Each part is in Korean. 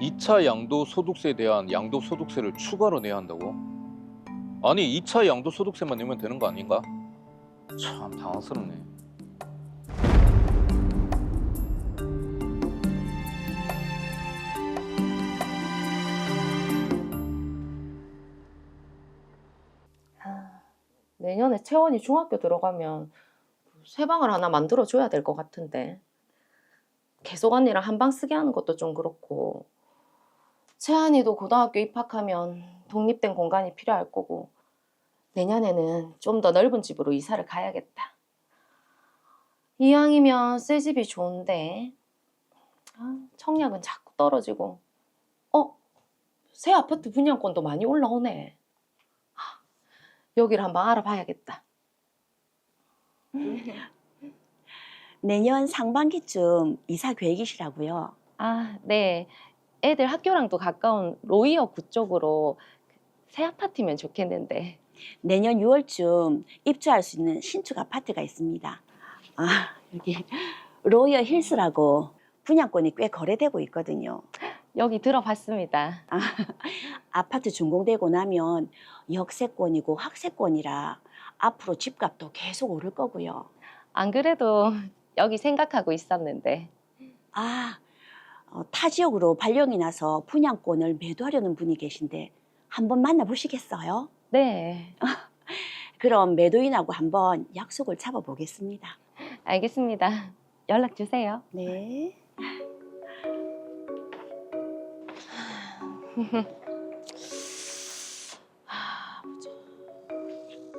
2차 양도소득세에 대한 양도소득세를 추가로 내야 한다고? 아니 2차 양도소득세만 내면 되는 거 아닌가? 참 당황스럽네. 내년에 채원이 중학교 들어가면 새 방을 하나 만들어줘야 될 것 같은데. 계속 언니랑 한 방 쓰게 하는 것도 좀 그렇고. 채한이도 고등학교 입학하면 독립된 공간이 필요할 거고. 내년에는 좀 더 넓은 집으로 이사를 가야겠다. 이왕이면 새 집이 좋은데. 청약은 자꾸 떨어지고. 새 아파트 분양권도 많이 올라오네. 여기를 한번 알아봐야겠다. 내년 상반기쯤 이사 계획이시라고요? 네. 애들 학교랑도 가까운 로이어구 쪽으로 새 아파트면 좋겠는데. 내년 6월쯤 입주할 수 있는 신축 아파트가 있습니다. 여기 로이어 힐스라고 분양권이 꽤 거래되고 있거든요. 여기 들어봤습니다. 아파트 준공되고 나면 역세권이고 학세권이라 앞으로 집값도 계속 오를 거고요. 안 그래도 여기 생각하고 있었는데. 타 지역으로 발령이 나서 분양권을 매도하려는 분이 계신데 한번 만나보시겠어요? 네. 그럼 매도인하고 한번 약속을 잡아보겠습니다. 알겠습니다. 연락 주세요. 네.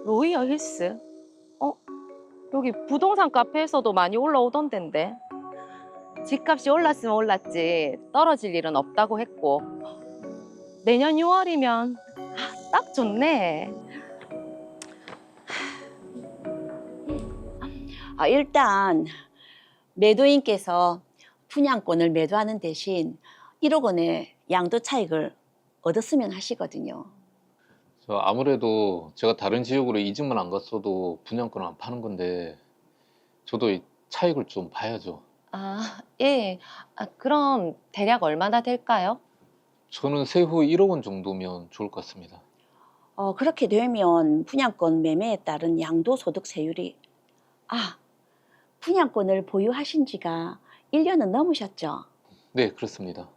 로이어 힐스? 여기 부동산 카페에서도 많이 올라오던 데인데. 집값이 올랐으면 올랐지 떨어질 일은 없다고 했고. 내년 6월이면 딱 좋네. 일단 매도인께서 분양권을 매도하는 대신 1억 원의 양도 차익을 얻었으면 하시거든요. 아무래도 제가 다른 지역으로 이직만 안 갔어도 분양권을 안 파는 건데 저도 이 차익을 좀 봐야죠. 예. 그럼 대략 얼마나 될까요? 저는 세후 1억 원 정도면 좋을 것 같습니다. 그렇게 되면 분양권 매매에 따른 양도소득세율이 분양권을 보유하신 지가 1년은 넘으셨죠? 네, 그렇습니다.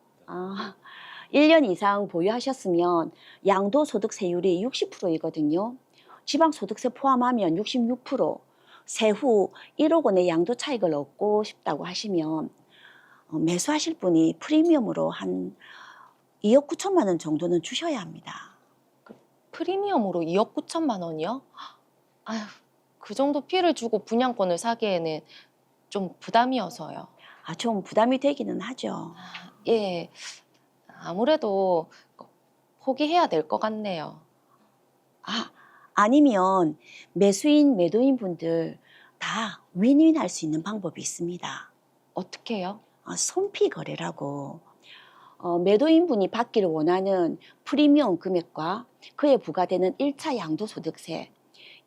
1년 이상 보유하셨으면 양도소득세율이 60%이거든요. 지방소득세 포함하면 66%, 세후 1억 원의 양도 차익을 얻고 싶다고 하시면 매수하실 분이 프리미엄으로 한 2억 9천만 원 정도는 주셔야 합니다. 프리미엄으로 2억 9천만 원이요? 아휴, 그 정도 피를 주고 분양권을 사기에는 좀 부담이어서요. 좀 부담이 되기는 하죠. 예, 아무래도 포기해야 될 것 같네요. 아니면 매수인, 매도인 분들 다 윈윈 할 수 있는 방법이 있습니다. 어떻게요? 손피 거래라고 매도인 분이 받기를 원하는 프리미엄 금액과 그에 부과되는 1차 양도소득세,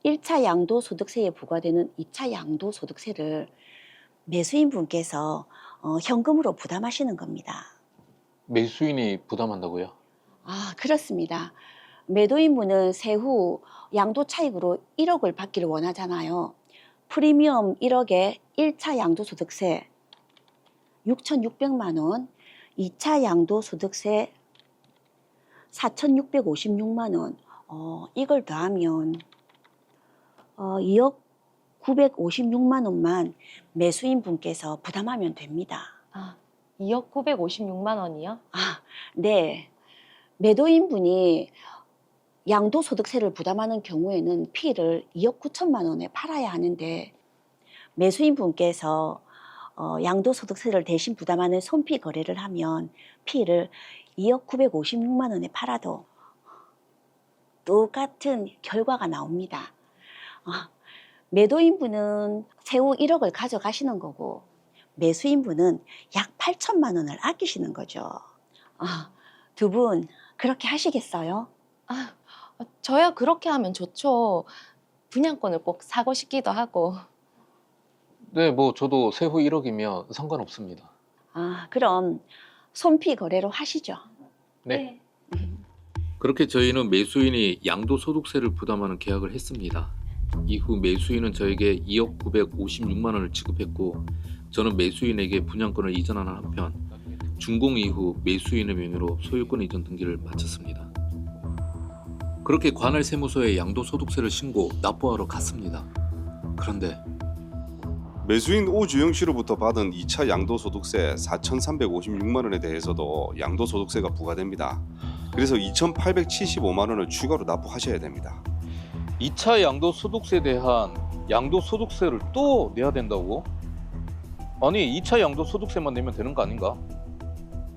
1차 양도소득세에 부과되는 2차 양도소득세를 매수인 분께서 현금으로 부담하시는 겁니다. 매수인이 부담한다고요? 그렇습니다. 매도인 분은 세후 양도 차익으로 1억을 받기를 원하잖아요. 프리미엄 1억에 1차 양도소득세 6,600만 원, 2차 양도소득세 4,656만 원, 이걸 더하면 2억 956만 원만 매수인 분께서 부담하면 됩니다. 2억 956만 원이요? 네. 매도인 분이 양도소득세를 부담하는 경우에는 피를 2억 9천만 원에 팔아야 하는데 매수인 분께서 양도소득세를 대신 부담하는 손피 거래를 하면 피를 2억 956만 원에 팔아도 똑같은 결과가 나옵니다. 매도인 분은 세후 1억을 가져가시는 거고 매수인 분은 약 8천만 원을 아끼시는 거죠. 두 분 그렇게 하시겠어요? 저야 그렇게 하면 좋죠. 분양권을 꼭 사고 싶기도 하고. 네, 뭐 저도 세후 1억이면 상관없습니다. 그럼 손피 거래로 하시죠. 네. 그렇게 저희는 매수인이 양도소득세를 부담하는 계약을 했습니다. 이후 매수인은 저에게 2억 956만 원을 지급했고 저는 매수인에게 분양권을 이전하는 한편 준공 이후 매수인의 명의로 소유권 이전 등기를 마쳤습니다. 그렇게 관할 세무서에 양도소득세를 신고 납부하러 갔습니다. 그런데 매수인 오주영 씨로부터 받은 2차 양도소득세 4,356만 원에 대해서도 양도소득세가 부과됩니다. 그래서 2,875만 원을 추가로 납부하셔야 됩니다. 2차 양도소득세에 대한 양도소득세를 또 내야 된다고? 아니 2차 양도소득세만 내면 되는 거 아닌가?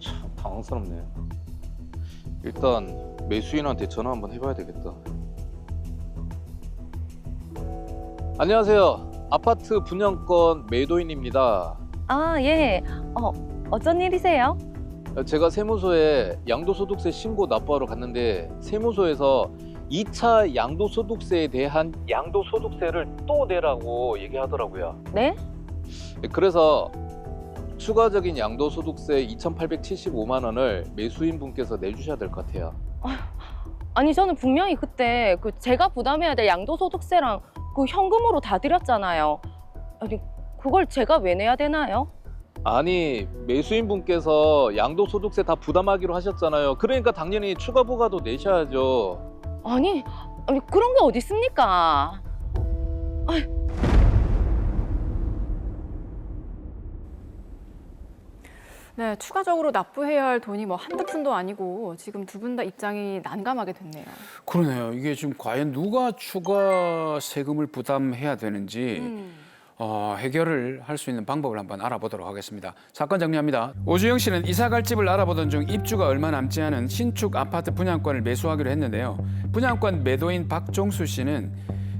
참 당황스럽네. 일단 매수인한테 전화 한번 해봐야 되겠다. 안녕하세요. 아파트 분양권 매도인입니다. 아, 예. 어쩐 일이세요? 제가 세무서에 양도소득세 신고 납부하러 갔는데 세무서에서 2차 양도소득세에 대한 양도소득세를 또 내라고 얘기하더라고요. 네? 그래서 추가적인 양도소득세 2,875만 원을 매수인 분께서 내주셔야 될 것 같아요. 아니, 저는 분명히 그때 제가 부담해야 될 양도소득세랑 현금으로 다 드렸잖아요. 아니, 그걸 제가 왜 내야 되나요? 아니 매수인 분께서 양도소득세 다 부담하기로 하셨잖아요. 그러니까 당연히 추가 부과도 내셔야죠. 아니 그런 게 어디 있습니까? 네, 추가적으로 납부해야 할 돈이 뭐 한두 푼도 아니고 지금 두 분 다 입장이 난감하게 됐네요. 그러네요. 이게 지금 과연 누가 추가 세금을 부담해야 되는지 해결을 할 수 있는 방법을 한번 알아보도록 하겠습니다. 사건 정리합니다. 오주영 씨는 이사 갈 집을 알아보던 중 입주가 얼마 남지 않은 신축 아파트 분양권을 매수하기로 했는데요. 분양권 매도인 박종수 씨는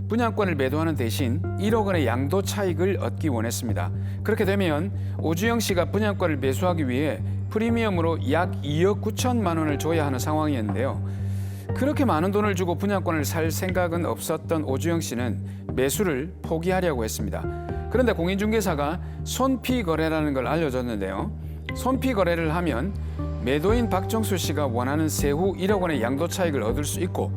분양권을 매도하는 대신 1억 원의 양도 차익을 얻기 원했습니다. 그렇게 되면 오주영 씨가 분양권을 매수하기 위해 프리미엄으로 약 2억 9천만 원을 줘야 하는 상황이었는데요. 그렇게 많은 돈을 주고 분양권을 살 생각은 없었던 오주영 씨는 매수를 포기하려고 했습니다. 그런데 공인중개사가 손피 거래라는 걸 알려줬는데요. 손피 거래를 하면 매도인 박정수 씨가 원하는 세후 1억 원의 양도 차익을 얻을 수 있고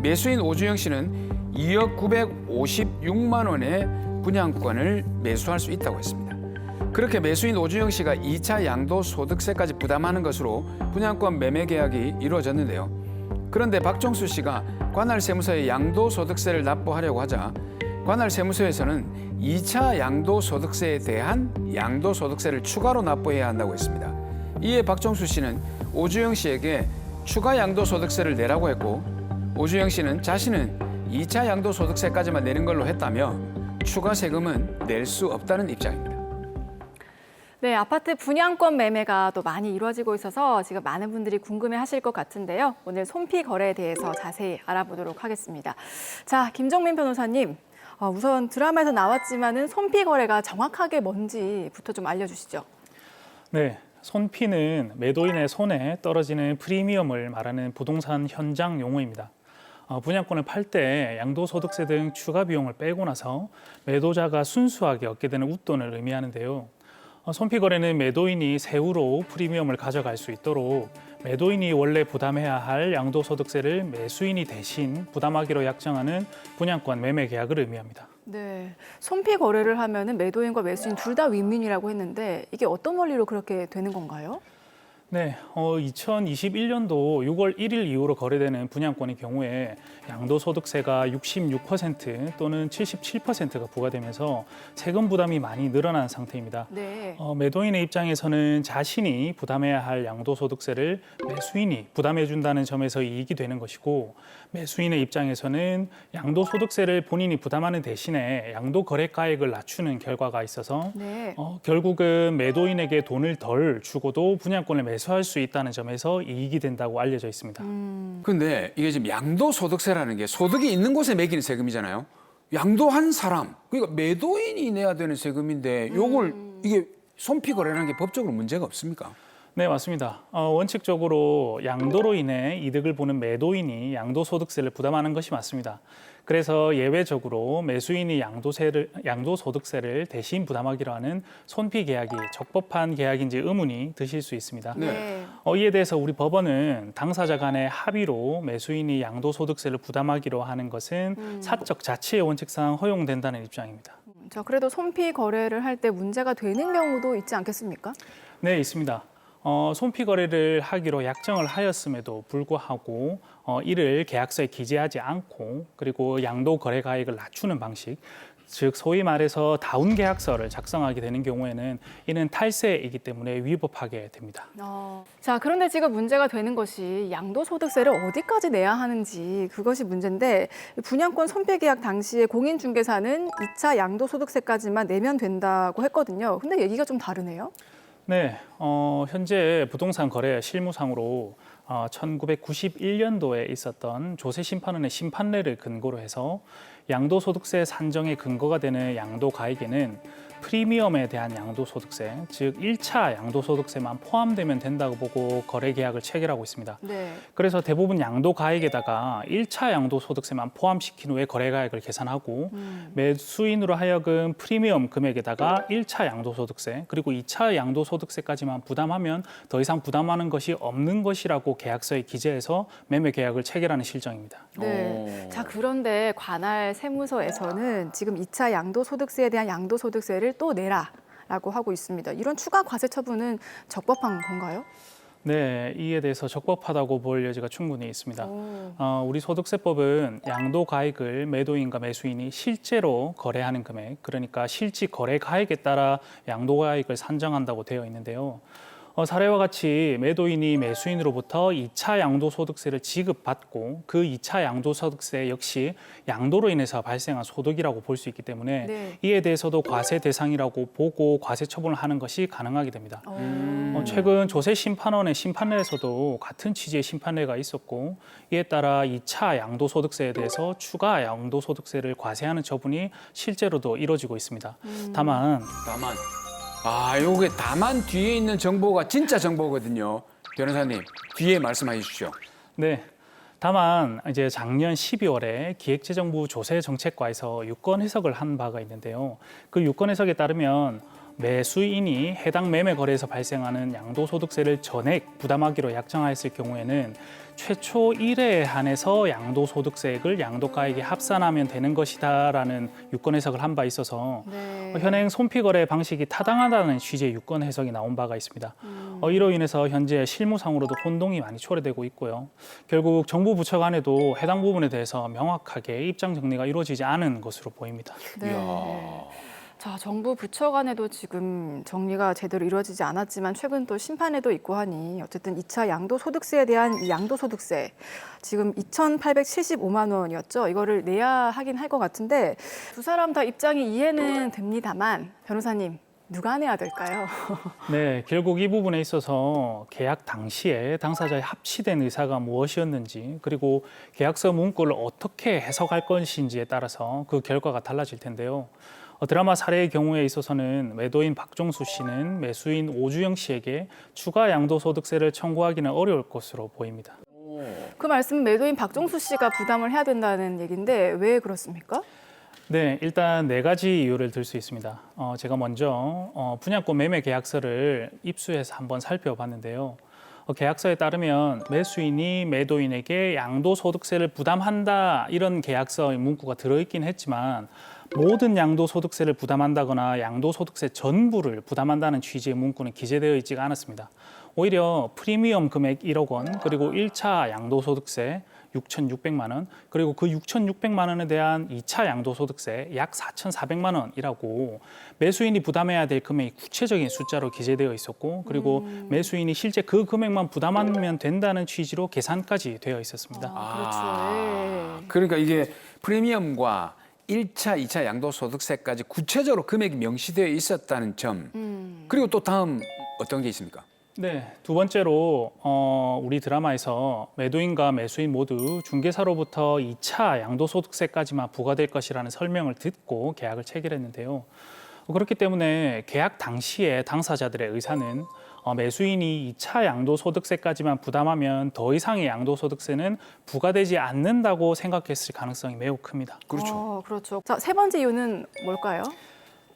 매수인 오주영 씨는 2억 956만 원의 분양권을 매수할 수 있다고 했습니다. 그렇게 매수인 오주영 씨가 2차 양도소득세까지 부담하는 것으로 분양권 매매 계약이 이루어졌는데요. 그런데 박정수 씨가 관할 세무서에 양도소득세를 납부하려고 하자 관할 세무서에서는 2차 양도소득세에 대한 양도소득세를 추가로 납부해야 한다고 했습니다. 이에 박정수 씨는 오주영 씨에게 추가 양도소득세를 내라고 했고 오주영 씨는 자신은 2차 양도소득세까지만 내는 걸로 했다며 추가 세금은 낼 수 없다는 입장입니다. 네, 아파트 분양권 매매가 또 많이 이루어지고 있어서 지금 많은 분들이 궁금해하실 것 같은데요. 오늘 손피 거래에 대해서 자세히 알아보도록 하겠습니다. 자, 김정민 변호사님, 우선 드라마에서 나왔지만은 손피 거래가 정확하게 뭔지부터 좀 알려주시죠. 네, 손피는 매도인의 손에 떨어지는 프리미엄을 말하는 부동산 현장 용어입니다. 분양권을 팔 때 양도소득세 등 추가 비용을 빼고 나서 매도자가 순수하게 얻게 되는 웃돈을 의미하는데요. 손피 거래는 매도인이 세후로 프리미엄을 가져갈 수 있도록 매도인이 원래 부담해야 할 양도소득세를 매수인이 대신 부담하기로 약정하는 분양권 매매 계약을 의미합니다. 네, 손피 거래를 하면은 매도인과 매수인 둘 다 윈윈이라고 했는데 이게 어떤 원리로 그렇게 되는 건가요? 네, 2021년도 6월 1일 이후로 거래되는 분양권의 경우에 양도소득세가 66% 또는 77%가 부과되면서 세금 부담이 많이 늘어난 상태입니다. 네. 매도인의 입장에서는 자신이 부담해야 할 양도소득세를 매수인이 부담해준다는 점에서 이익이 되는 것이고 매수인의 입장에서는 양도소득세를 본인이 부담하는 대신에 양도거래가액을 낮추는 결과가 있어서 네. 결국은 매도인에게 돈을 덜 주고도 분양권을 매수할 수 있다는 점에서 이익이 된다고 알려져 있습니다. 근데 이게 지금 양도소득세라는 게 소득이 있는 곳에 매기는 세금이잖아요. 양도한 사람, 그러니까 매도인이 내야 되는 세금인데 요걸 이게 손피 거래라는 게 법적으로 문제가 없습니까? 네, 맞습니다. 원칙적으로 양도로 인해 이득을 보는 매도인이 양도소득세를 부담하는 것이 맞습니다. 그래서 예외적으로 매수인이 양도소득세를 대신 부담하기로 하는 손피 계약이 적법한 계약인지 의문이 드실 수 있습니다. 네. 이에 대해서 우리 법원은 당사자 간의 합의로 매수인이 양도소득세를 부담하기로 하는 것은 사적 자치의 원칙상 허용된다는 입장입니다. 자, 그래도 손피 거래를 할 때 문제가 되는 경우도 있지 않겠습니까? 네, 있습니다. 손피 거래를 하기로 약정을 하였음에도 불구하고 이를 계약서에 기재하지 않고 그리고 양도 거래 가액을 낮추는 방식, 즉 소위 말해서 다운 계약서를 작성하게 되는 경우에는 이는 탈세이기 때문에 위법하게 됩니다. 자, 그런데 지금 문제가 되는 것이 양도소득세를 어디까지 내야 하는지 그것이 문제인데 분양권 손패 계약 당시에 공인중개사는 2차 양도소득세까지만 내면 된다고 했거든요. 근데 얘기가 좀 다르네요. 네, 현재 부동산 거래 실무상으로 1991년도에 있었던 조세심판원의 심판례를 근거로 해서 양도소득세 산정의 근거가 되는 양도가액에는 프리미엄에 대한 양도소득세, 즉 1차 양도소득세만 포함되면 된다고 보고 거래계약을 체결하고 있습니다. 네. 그래서 대부분 양도가액에다가 1차 양도소득세만 포함시킨 후에 거래가액을 계산하고 매수인으로 하여금 프리미엄 금액에다가 1차 양도소득세 그리고 2차 양도소득세까지만 부담하면 더 이상 부담하는 것이 없는 것이라고 계약서에 기재해서 매매계약을 체결하는 실정입니다. 네. 자, 그런데 관할 세무서에서는 지금 2차 양도소득세에 대한 양도소득세를 또 내라라고 하고 있습니다. 이런 추가 과세 처분은 적법한 건가요? 네, 이에 대해서 적법하다고 볼 여지가 충분히 있습니다. 우리 소득세법은 양도가액을 매도인과 매수인이 실제로 거래하는 금액, 그러니까 실지 거래 가액에 따라 양도가액을 산정한다고 되어 있는데요. 사례와 같이 매도인이 매수인으로부터 2차 양도소득세를 지급받고 그 2차 양도소득세 역시 양도로 인해서 발생한 소득이라고 볼 수 있기 때문에 네. 이에 대해서도 과세 대상이라고 보고 과세 처분을 하는 것이 가능하게 됩니다. 최근 조세심판원의 심판례에서도 같은 취지의 심판례가 있었고 이에 따라 2차 양도소득세에 대해서 추가 양도소득세를 과세하는 처분이 실제로도 이루어지고 있습니다. 다만 요게 다만 뒤에 있는 정보가 진짜 정보거든요. 변호사님, 뒤에 말씀해 주십시오. 네. 다만 이제 작년 12월에 기획재정부 조세정책과에서 유권 해석을 한 바가 있는데요. 그 유권 해석에 따르면 매수인이 해당 매매 거래에서 발생하는 양도소득세를 전액 부담하기로 약정하였을 경우에는 최초 1회에 한해서 양도소득세액을 양도가액에 합산하면 되는 것이다라는 유권 해석을 한 바 있어서 네. 현행 손피거래 방식이 타당하다는 취지의 유권 해석이 나온 바가 있습니다. 이로 인해서 현재 실무상으로도 혼동이 많이 초래되고 있고요. 결국 정부 부처 간에도 해당 부분에 대해서 명확하게 입장 정리가 이루어지지 않은 것으로 보입니다. 네. 자, 정부 부처 간에도 지금 정리가 제대로 이루어지지 않았지만 최근 또 심판에도 있고 하니 어쨌든 2차 양도소득세에 대한 이 양도소득세 지금 2,875만 원이었죠. 이거를 내야 하긴 할 것 같은데 두 사람 다 입장이 이해는 됩니다만 변호사님 누가 내야 될까요? 네, 결국 이 부분에 있어서 계약 당시에 당사자의 합치된 의사가 무엇이었는지 그리고 계약서 문구를 어떻게 해석할 것인지에 따라서 그 결과가 달라질 텐데요. 드라마 사례의 경우에 있어서는 매도인 박종수 씨는 매수인 오주영 씨에게 추가 양도소득세를 청구하기는 어려울 것으로 보입니다. 그 말씀은 매도인 박종수 씨가 부담을 해야 된다는 얘기인데 왜 그렇습니까? 네, 일단 네 가지 이유를 들 수 있습니다. 제가 먼저 분양권 매매 계약서를 입수해서 한번 살펴봤는데요. 계약서에 따르면 매수인이 매도인에게 양도소득세를 부담한다 이런 계약서의 문구가 들어있긴 했지만 모든 양도소득세를 부담한다거나 양도소득세 전부를 부담한다는 취지의 문구는 기재되어 있지가 않았습니다. 오히려 프리미엄 금액 1억 원 그리고 1차 양도소득세 6,600만 원 그리고 그 6,600만 원에 대한 2차 양도소득세 약 4,400만 원이라고 매수인이 부담해야 될 금액이 구체적인 숫자로 기재되어 있었고 그리고 매수인이 실제 그 금액만 부담하면 된다는 취지로 계산까지 되어 있었습니다. 그렇죠. 그러니까 이게 프리미엄과 1차, 2차 양도소득세까지 구체적으로 금액이 명시되어 있었다는 점. 그리고 또 다음 어떤 게 있습니까? 네, 두 번째로 우리 드라마에서 매도인과 매수인 모두 중개사로부터 2차 양도소득세까지만 부과될 것이라는 설명을 듣고 계약을 체결했는데요. 그렇기 때문에 계약 당시에 당사자들의 의사는 매수인이 2차 양도소득세까지만 부담하면 더 이상의 양도소득세는 부과되지 않는다고 생각했을 가능성이 매우 큽니다. 그렇죠. 그렇죠. 자, 세 번째 이유는 뭘까요?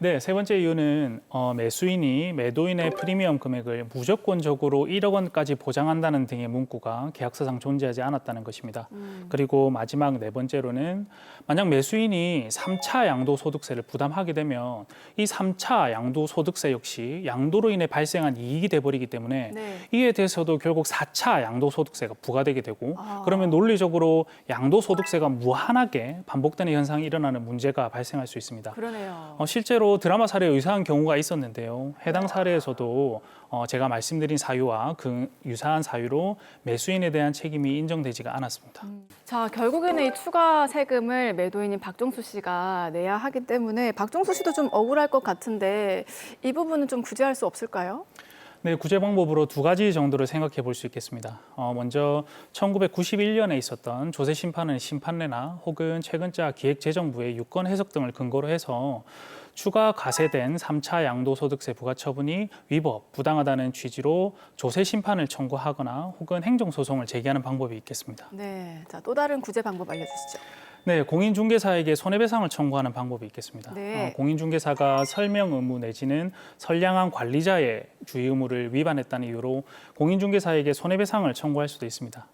네, 세 번째 이유는 매수인이 매도인의 프리미엄 금액을 무조건적으로 1억 원까지 보장한다는 등의 문구가 계약서상 존재하지 않았다는 것입니다. 그리고 마지막 네 번째로는 만약 매수인이 3차 양도소득세를 부담하게 되면 이 3차 양도소득세 역시 양도로 인해 발생한 이익이 돼버리기 때문에 네. 이에 대해서도 결국 4차 양도소득세가 부과되게 되고 그러면 논리적으로 양도소득세가 무한하게 반복되는 현상이 일어나는 문제가 발생할 수 있습니다. 그러네요. 실제로 드라마 사례에 의사한 경우가 있었는데요. 해당 사례에서도 제가 말씀드린 사유와 그 유사한 사유로 매수인에 대한 책임이 인정되지가 않았습니다. 자, 결국에는 이 추가 세금을 매도인인 박종수 씨가 내야 하기 때문에 박종수 씨도 좀 억울할 것 같은데 이 부분은 좀 구제할 수 없을까요? 네, 구제 방법으로 두 가지 정도를 생각해 볼 수 있겠습니다. 먼저 1991년에 있었던 조세 심판은 심판례나 혹은 최근자 기획재정부의 유권 해석 등을 근거로 해서 추가 과세된 3차 양도소득세 부과 처분이 위법, 부당하다는 취지로 조세 심판을 청구하거나 혹은 행정소송을 제기하는 방법이 있겠습니다. 네, 자, 또 다른 구제 방법 알려주시죠. 네, 공인중개사에게 손해배상을 청구하는 방법이 있겠습니다. 네. 공인중개사가 설명 의무 내지는 선량한 관리자의 주의 의무를 위반했다는 이유로 공인중개사에게 손해배상을 청구할 수도 있습니다.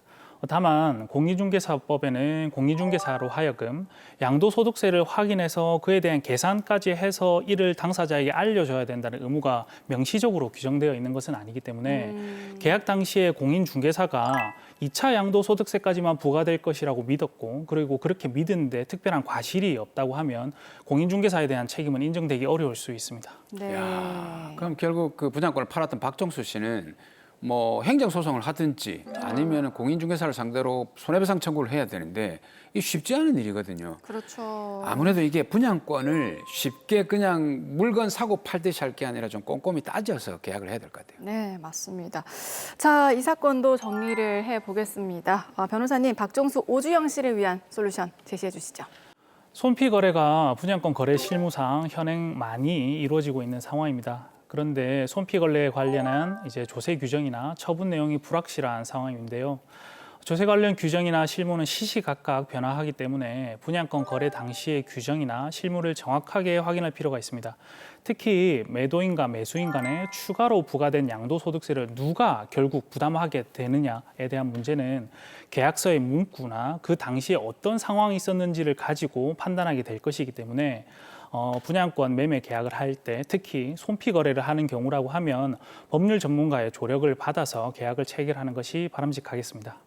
다만 공인중개사법에는 공인중개사로 하여금 양도소득세를 확인해서 그에 대한 계산까지 해서 이를 당사자에게 알려줘야 된다는 의무가 명시적으로 규정되어 있는 것은 아니기 때문에 계약 당시에 공인중개사가 2차 양도소득세까지만 부과될 것이라고 믿었고 그리고 그렇게 믿는데 특별한 과실이 없다고 하면 공인중개사에 대한 책임은 인정되기 어려울 수 있습니다. 네. 야, 그럼 결국 그 분양권을 팔았던 박종수 씨는 뭐 행정소송을 하든지 아니면 공인중개사를 상대로 손해배상 청구를 해야 되는데 이게 쉽지 않은 일이거든요. 그렇죠. 아무래도 이게 분양권을 쉽게 그냥 물건 사고 팔듯이 할 게 아니라 좀 꼼꼼히 따져서 계약을 해야 될 것 같아요. 네, 맞습니다. 자, 이 사건도 정리를 해보겠습니다. 변호사님, 박종수 오주영 씨를 위한 솔루션 제시해 주시죠. 손피 거래가 분양권 거래 실무상 현행 많이 이루어지고 있는 상황입니다. 그런데 손피 거래에 관련한 조세 규정이나 처분 내용이 불확실한 상황인데요. 조세 관련 규정이나 실무는 시시각각 변화하기 때문에 분양권 거래 당시의 규정이나 실무를 정확하게 확인할 필요가 있습니다. 특히 매도인과 매수인 간에 추가로 부과된 양도소득세를 누가 결국 부담하게 되느냐에 대한 문제는 계약서의 문구나 그 당시에 어떤 상황이 있었는지를 가지고 판단하게 될 것이기 때문에 분양권 매매 계약을 할 때 특히 손피 거래를 하는 경우라고 하면 법률 전문가의 조력을 받아서 계약을 체결하는 것이 바람직하겠습니다.